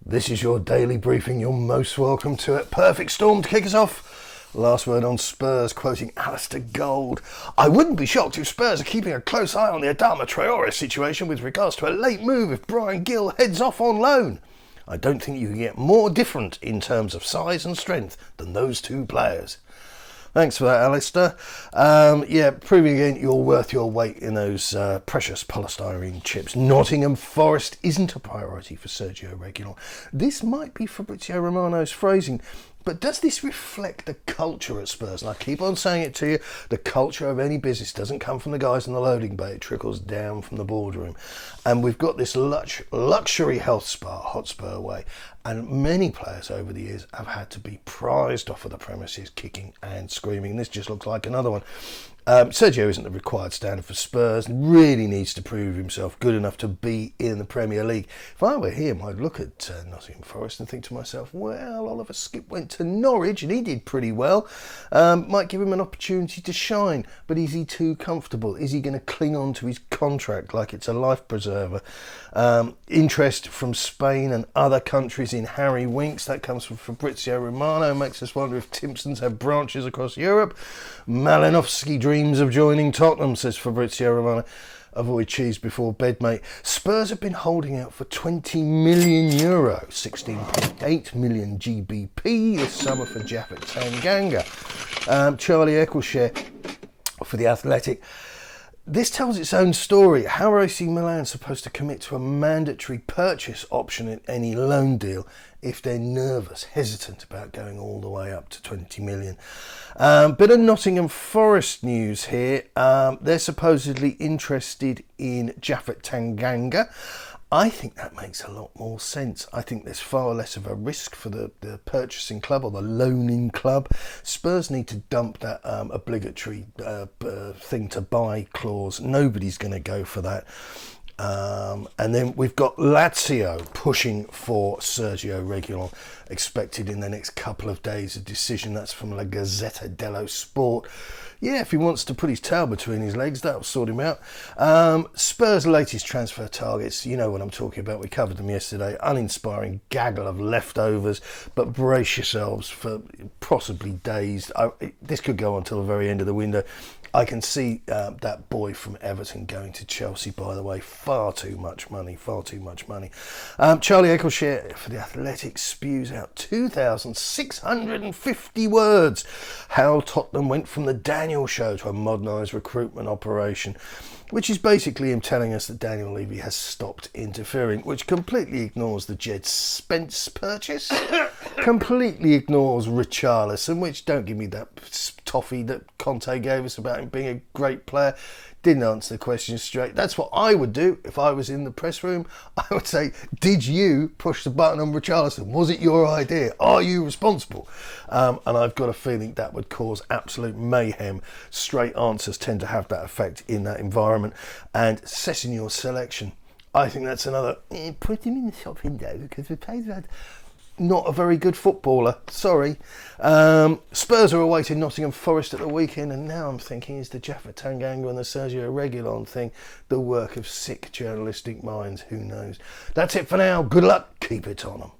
This is your daily briefing. You're most welcome to it. Perfect storm to kick us off. Last word on Spurs, quoting Alistair Gold. I wouldn't be shocked if Spurs are keeping a close eye on the Adama Traore situation with regards to a late move if Brian Gill heads off on loan. I don't think you can get more different in terms of size and strength than those two players. Thanks for that, Alistair. Proving again you're worth your weight in those precious polystyrene chips. Nottingham Forest isn't a priority for Sergio Reguilon. This might be Fabrizio Romano's phrasing, but does this reflect the culture at Spurs? And I keep on saying it to you, the culture of any business doesn't come from the guys in the loading bay, it trickles down from the boardroom. And we've got this luxury health spa, HOTSPUR way, and many players over the years have had to be prized off of the premises, kicking and screaming. This just looks like another one. Sergio isn't the required standard for Spurs, really needs to prove himself good enough to be in the Premier League. If I were him, I'd look at Nottingham Forest and think to myself, well, Oliver Skip went to Norwich and he did pretty well. Might give him an opportunity to shine, but is he too comfortable? Is he going to cling on to his contract like it's a life preserver? Interest from Spain and other countries in Harry Winks, that comes from Fabrizio Romano, makes us wonder if Timpsons have branches across Europe. Malinovsky dreams of joining Tottenham, says Fabrizio Romano. Avoid cheese before bed, mate. Spurs have been holding out for €20 million, 16.8 million GBP this summer for Japhet Tanganga. Charlie Eccleshare for The Athletic. This tells its own story. How are AC Milan supposed to commit to a mandatory purchase option in any loan deal if they're nervous, hesitant about going all the way up to 20 million? Bit of Nottingham Forest news here. They're supposedly interested in Japhet Tanganga. I think that makes a lot more sense. I think there's far less of a risk for the purchasing club or the loaning club. Spurs need to dump that obligatory thing to buy clause. Nobody's going to go for that. And then we've got Lazio pushing for Sergio Reguilon, expected in the next couple of days. A decision, that's from La Gazzetta dello Sport. Yeah, if he wants to put his tail between his legs, that'll sort him out. Spurs' latest transfer targets, you know what I'm talking about. We covered them yesterday. Uninspiring gaggle of leftovers, but brace yourselves for possibly days. This could go on till the very end of the window. I can see that boy from Everton going to Chelsea, by the way. Far too much money. Charlie Eccleshare for The Athletic spews out 2,650 words. How Tottenham went from the Daniel Show to a modernised recruitment operation, which is basically him telling us that Daniel Levy has stopped interfering, which completely ignores the Jed Spence purchase, completely ignores Richarlison, which, don't give me that toffee that Conte gave us about him being a great player. Didn't answer the question straight. That's what I would do if I was in the press room. I would say, did you push the button on Richarlison? Was it your idea? Are you responsible? And I've got a feeling that would cause absolute mayhem. Straight answers tend to have that effect in that environment. And Sessignor's selection, I think that's another, put him in the shop window because the players had not a very good footballer, sorry. Spurs are awaiting Nottingham Forest at the weekend, and now I'm thinking, is the Japhet Tanganga and the Sergio Reguilon thing the work of sick journalistic minds? Who knows? That's it for now. Good luck. Keep it on them.